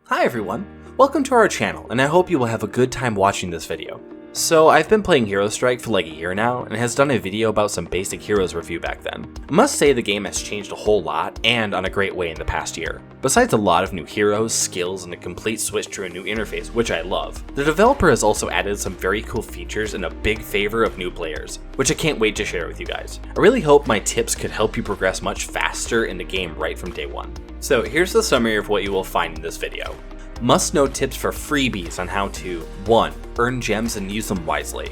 Hi everyone, welcome to our channel, and I hope you will have a good time watching this video. So I've been playing Hero Strike for like a year now, and has done a video about some basic heroes review back then. I must say the game has changed a whole lot, and on a great way in the past year. Besides a lot of new heroes, skills, and a complete switch to a new interface, which I love, the developer has also added some very cool features in a big favor of new players, which I can't wait to share with you guys. I really hope my tips could help you progress much faster in the game right from day one. So here's the summary of what you will find in this video. Must-know tips for freebies on how to 1. Earn gems and use them wisely.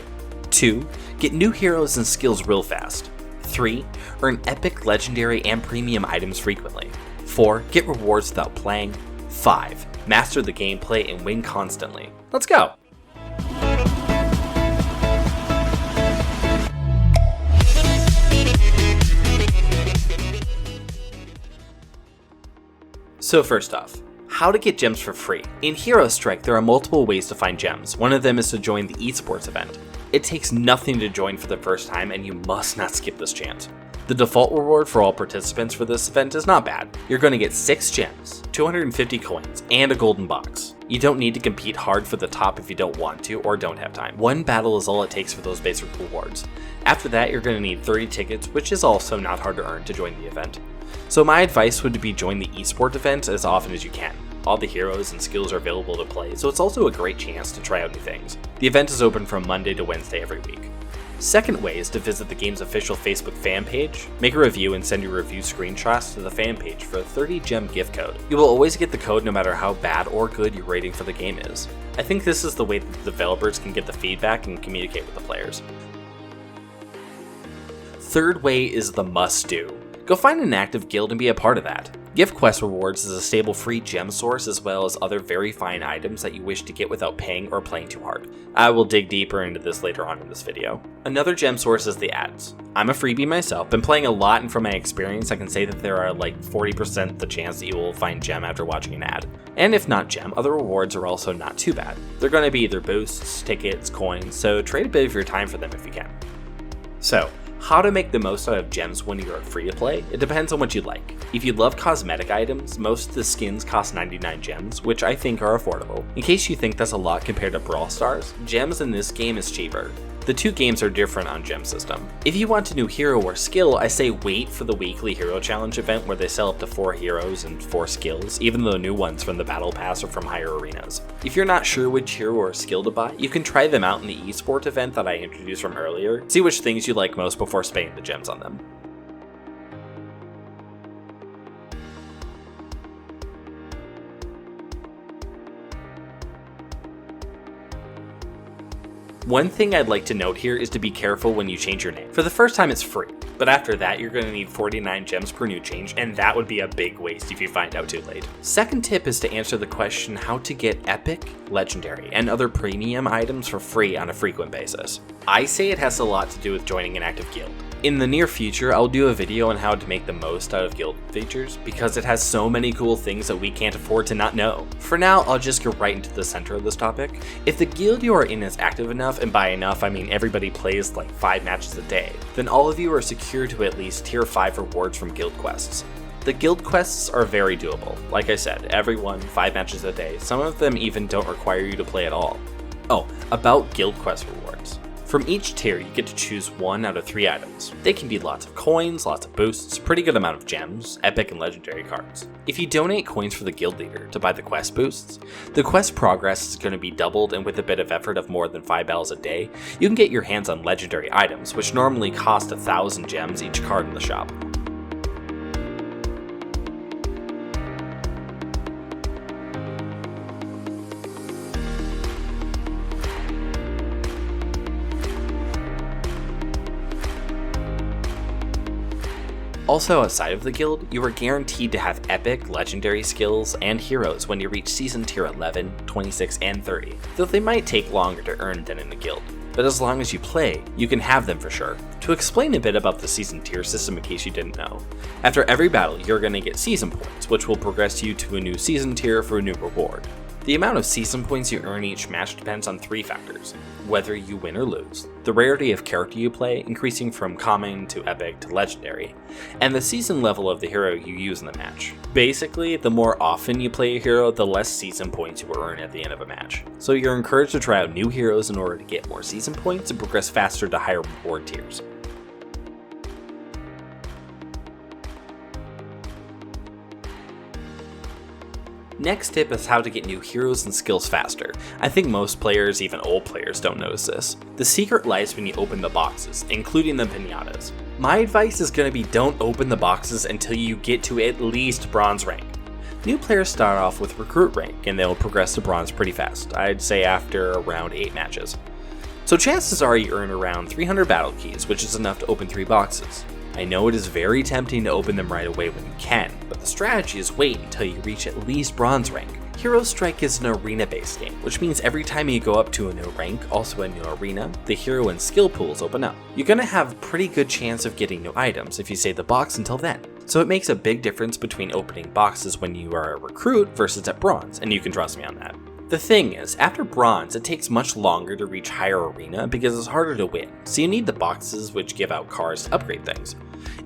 2. Get new heroes and skills real fast. 3. Earn epic, legendary, and premium items frequently. 4. Get rewards without playing. 5. Master the gameplay and win constantly. Let's go! So first off, how to get gems for free. In Hero Strike, there are multiple ways to find gems. One of them is to join the esports event. It takes nothing to join for the first time, and you must not skip this chance. The default reward for all participants for this event is not bad. You're going to get 6 gems, 250 coins, and a golden box. You don't need to compete hard for the top if you don't want to or don't have time. 1 battle is all it takes for those basic rewards. After that, you're going to need 30 tickets, which is also not hard to earn to join the event. So my advice would be join the esports event as often as you can. All the heroes and skills are available to play, so it's also a great chance to try out new things. The event is open from Monday to Wednesday every week. Second way is to visit the game's official Facebook fan page, make a review and send your review screenshots to the fan page for a 30 gem gift code. You will always get the code no matter how bad or good your rating for the game is. I think this is the way that the developers can get the feedback and communicate with the players. Third way is the must-do. Go find an active guild and be a part of that. Gift Quest Rewards is a stable free gem source as well as other very fine items that you wish to get without paying or playing too hard. I will dig deeper into this later on in this video. Another gem source is the ads. I'm a freebie myself, been playing a lot, and from my experience I can say that there are like 40% the chance that you will find gem after watching an ad. And if not gem, other rewards are also not too bad. They're going to be either boosts, tickets, coins, so trade a bit of your time for them if you can. So, how to make the most out of gems when you're free to play? It depends on what you like. If you love cosmetic items, most of the skins cost 99 gems, which I think are affordable. In case you think that's a lot compared to Brawl Stars, gems in this game is cheaper. The two games are different on gem system. If you want a new hero or skill, I say wait for the weekly hero challenge event where they sell up to 4 heroes and 4 skills, even though new ones from the battle pass or from higher arenas. If you're not sure which hero or skill to buy, you can try them out in the esports event that I introduced from earlier, see which things you like most before spending the gems on them. One thing I'd like to note here is to be careful when you change your name. For the first time it's free, but after that you're going to need 49 gems per new change, and that would be a big waste if you find out too late. Second tip is to answer the question how to get epic, legendary, and other premium items for free on a frequent basis. I say it has a lot to do with joining an active guild. In the near future, I'll do a video on how to make the most out of guild features, because it has so many cool things that we can't afford to not know. For now, I'll just go right into the center of this topic. If the guild you are in is active enough, and by enough I mean everybody plays like 5 matches a day, then all of you are secure to at least tier 5 rewards from guild quests. The guild quests are very doable. Like I said, everyone 5 matches a day. Some of them even don't require you to play at all. Oh, about guild quest rewards. From each tier, you get to choose 1 out of 3 items. They can be lots of coins, lots of boosts, pretty good amount of gems, epic and legendary cards. If you donate coins for the guild leader to buy the quest boosts, the quest progress is going to be doubled, and with a bit of effort of more than 5 battles a day, you can get your hands on legendary items, which normally cost 1,000 gems each card in the shop. Also outside of the guild, you are guaranteed to have epic, legendary skills and heroes when you reach season tier 11, 26, and 30, though they might take longer to earn than in the guild. But as long as you play, you can have them for sure. To explain a bit about the season tier system in case you didn't know, after every battle you're going to get season points, which will progress you to a new season tier for a new reward. The amount of season points you earn each match depends on 3 factors: whether you win or lose, the rarity of character you play, increasing from common to epic to legendary, and the season level of the hero you use in the match. Basically, the more often you play a hero, the less season points you will earn at the end of a match. So you're encouraged to try out new heroes in order to get more season points and progress faster to higher reward tiers. Next tip is how to get new heroes and skills faster. I think most players, even old players, don't notice this. The secret lies when you open the boxes, including the pinatas. My advice is going to be don't open the boxes until you get to at least bronze rank. New players start off with recruit rank and they'll progress to bronze pretty fast, I'd say after around 8 matches. So chances are you earn around 300 battle keys, which is enough to open 3 boxes. I know it is very tempting to open them right away when you can, but the strategy is wait until you reach at least bronze rank. Hero Strike is an arena-based game, which means every time you go up to a new rank, also a new arena, the hero and skill pools open up. You're gonna have a pretty good chance of getting new items if you save the box until then. So it makes a big difference between opening boxes when you are a recruit versus at bronze, and you can trust me on that. The thing is, after bronze, it takes much longer to reach higher arena because it's harder to win, so you need the boxes which give out cards to upgrade things.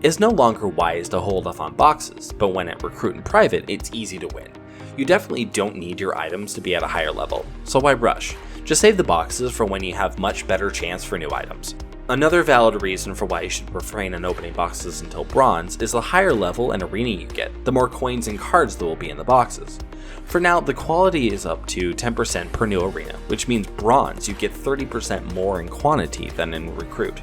It's no longer wise to hold off on boxes, but when at recruit and private, it's easy to win. You definitely don't need your items to be at a higher level, so why rush? Just save the boxes for when you have much better chance for new items. Another valid reason for why you should refrain on opening boxes until bronze is the higher level and arena you get, the more coins and cards there will be in the boxes. For now, the quality is up to 10% per new arena, which means bronze you get 30% more in quantity than in recruit.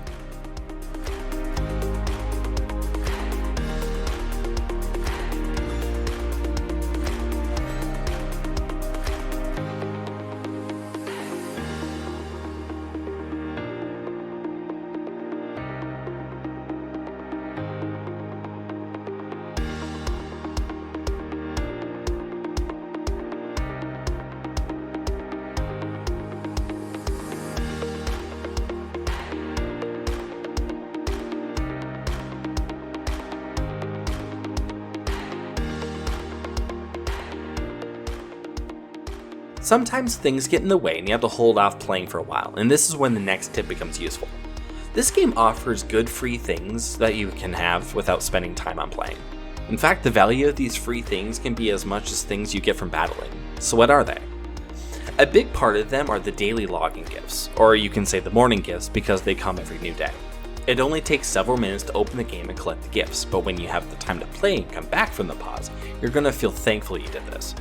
Sometimes things get in the way and you have to hold off playing for a while, and this is when the next tip becomes useful. This game offers good free things that you can have without spending time on playing. In fact, the value of these free things can be as much as things you get from battling. So what are they? A big part of them are the daily logging gifts, or you can say the morning gifts because they come every new day. It only takes several minutes to open the game and collect the gifts, but when you have the time to play and come back from the pause, you're going to feel thankful you did this.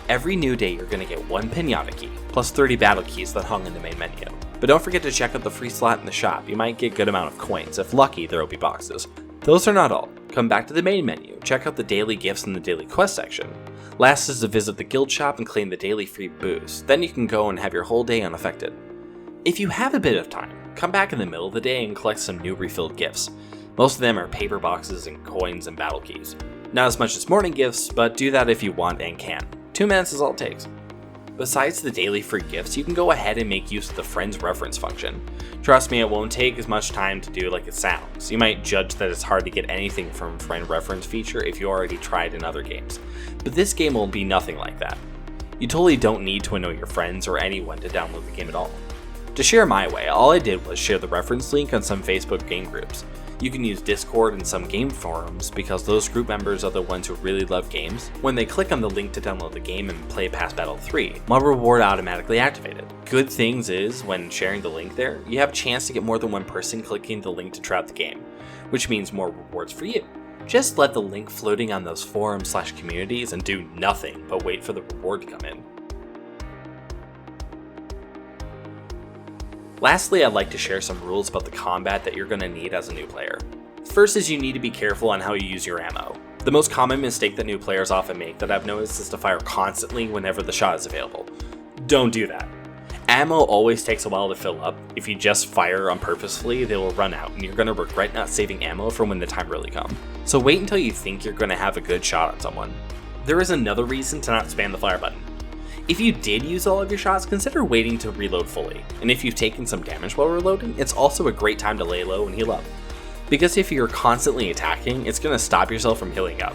Every new day you're going to get 1 pinata key, plus 30 battle keys that hung in the main menu. But don't forget to check out the free slot in the shop, you might get a good amount of coins, if lucky there will be boxes. Those are not all. Come back to the main menu, check out the daily gifts in the daily quest section. Last is to visit the guild shop and claim the daily free boost, then you can go and have your whole day unaffected. If you have a bit of time, come back in the middle of the day and collect some new refilled gifts. Most of them are paper boxes and coins and battle keys. Not as much as morning gifts, but do that if you want and can. 2 minutes is all it takes. Besides the daily free gifts, you can go ahead and make use of the friends reference function. Trust me, it won't take as much time to do like it sounds. You might judge that it's hard to get anything from friend reference feature if you already tried in other games, but this game will be nothing like that. You totally don't need to know your friends or anyone to download the game at all. To share my way, all I did was share the reference link on some Facebook game groups. You can use Discord and some game forums because those group members are the ones who really love games. When they click on the link to download the game and play past Battle 3, my reward automatically activated. Good things is, when sharing the link there, you have a chance to get more than one person clicking the link to try out the game, which means more rewards for you. Just let the link floating on those forums/communities and do nothing but wait for the reward to come in. Lastly, I'd like to share some rules about the combat that you're going to need as a new player. First is you need to be careful on how you use your ammo. The most common mistake that new players often make that I've noticed is to fire constantly whenever the shot is available. Don't do that. Ammo always takes a while to fill up. If you just fire unpurposefully, they will run out and you're going to regret not saving ammo for when the time really comes. So wait until you think you're going to have a good shot on someone. There is another reason to not spam the fire button. If you did use all of your shots, consider waiting to reload fully, and if you've taken some damage while reloading, it's also a great time to lay low and heal up. Because if you're constantly attacking, it's going to stop yourself from healing up.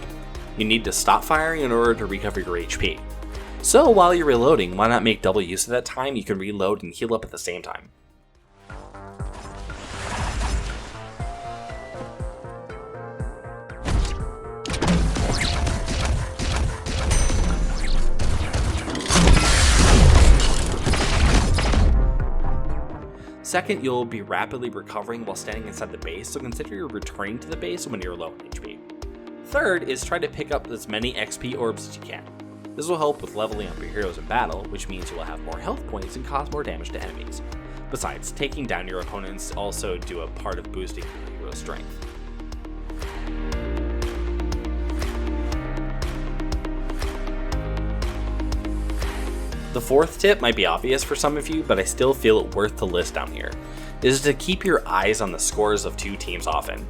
You need to stop firing in order to recover your HP. So while you're reloading, why not make double use of that time? You can reload and heal up at the same time. Second, you'll be rapidly recovering while standing inside the base, so consider you're returning to the base when you're low on HP. Third is try to pick up as many XP orbs as you can. This will help with leveling up your heroes in battle, which means you will have more health points and cause more damage to enemies. Besides, taking down your opponents also do a part of boosting your hero's strength. The fourth tip might be obvious for some of you, but I still feel it worth to list down here, is to keep your eyes on the scores of two teams often,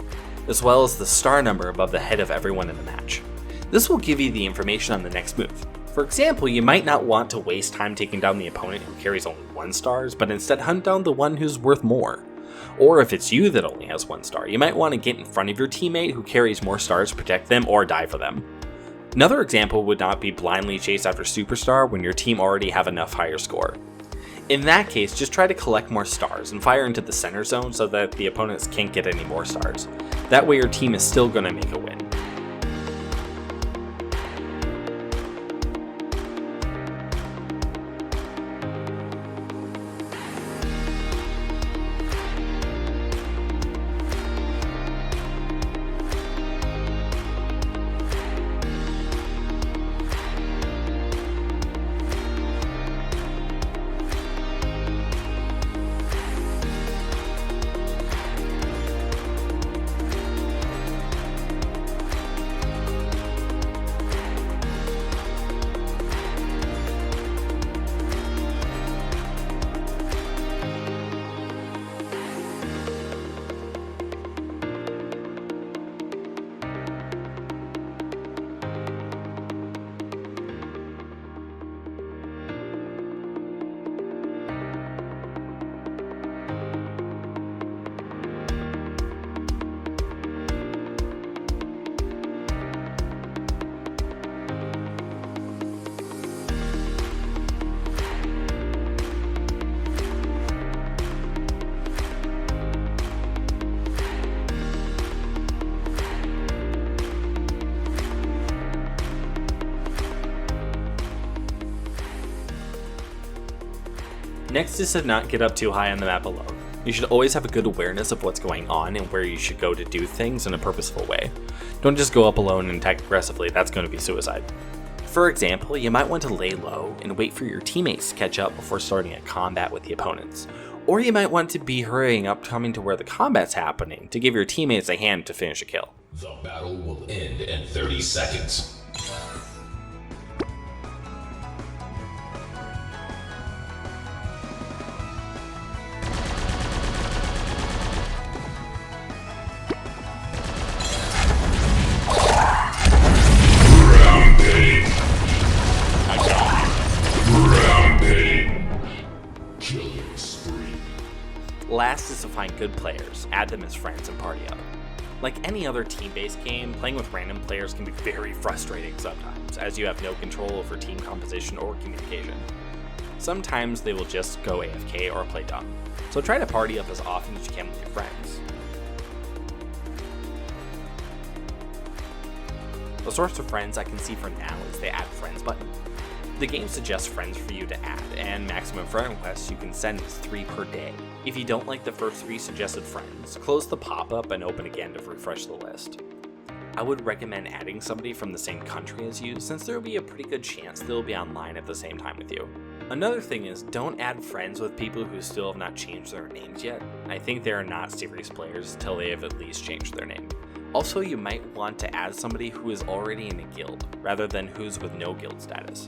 as well as the star number above the head of everyone in the match. This will give you the information on the next move. For example, you might not want to waste time taking down the opponent who carries only 1 star, but instead hunt down the one who's worth more. Or if it's you that only has 1 star, you might want to get in front of your teammate who carries more stars to protect them or die for them. Another example would not be blindly chase after superstar when your team already have enough higher score. In that case, just try to collect more stars and fire into the center zone so that the opponents can't get any more stars. That way your team is still going to make a win. Next is to not get up too high on the map alone. You should always have a good awareness of what's going on and where you should go to do things in a purposeful way. Don't just go up alone and attack aggressively, that's going to be suicide. For example, you might want to lay low and wait for your teammates to catch up before starting a combat with the opponents. Or you might want to be hurrying up coming to where the combat's happening to give your teammates a hand to finish a kill. The battle will end in 30 seconds. Last is to find good players, add them as friends, and party up. Like any other team-based game, playing with random players can be very frustrating sometimes, as you have no control over team composition or communication. Sometimes they will just go AFK or play dumb, so try to party up as often as you can with your friends. The source of friends I can see for now is the Add Friends button. The game suggests friends for you to add, and maximum friend requests you can send is 3 per day. If you don't like the first 3 suggested friends, close the pop-up and open again to refresh the list. I would recommend adding somebody from the same country as you, since there will be a pretty good chance they'll be online at the same time with you. Another thing is, don't add friends with people who still have not changed their names yet. I think they are not serious players until they have at least changed their name. Also, you might want to add somebody who is already in a guild, rather than who's with no guild status.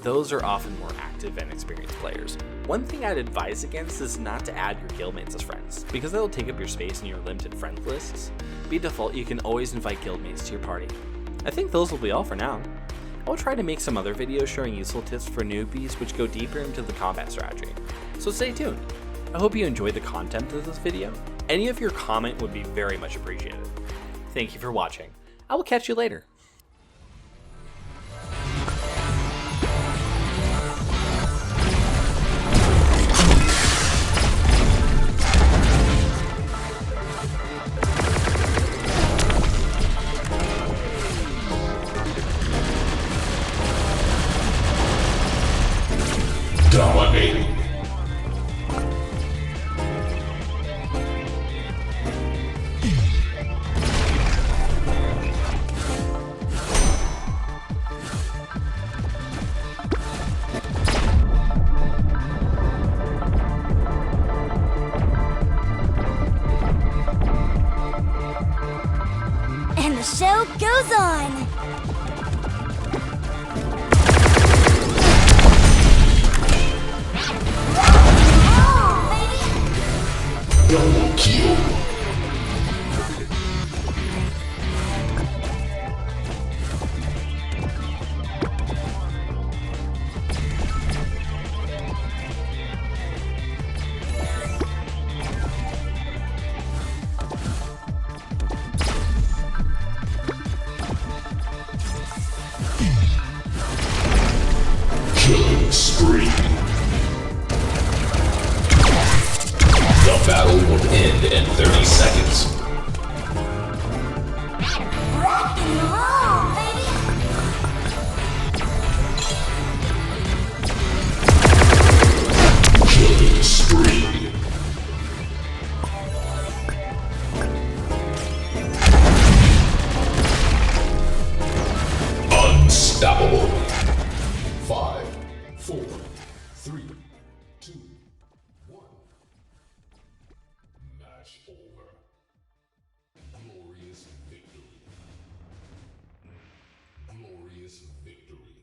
Those are often more active and experienced players. One thing I'd advise against is not to add your guildmates as friends, because they'll take up your space in your limited friend lists. By default, you can always invite guildmates to your party. I think those will be all for now. I'll try to make some other videos showing useful tips for newbies which go deeper into the combat strategy, so stay tuned. I hope you enjoyed the content of this video. Any of your comment would be very much appreciated. Thank you for watching. I will catch you later. Dominating. And the show goes on! Double kill. Killing spree. The battle will end in 30 seconds. Rock and roll, baby! Killing spree. Unstoppable. 5, 4, 3, 2, 1. Match over. Glorious victory. Glorious victory.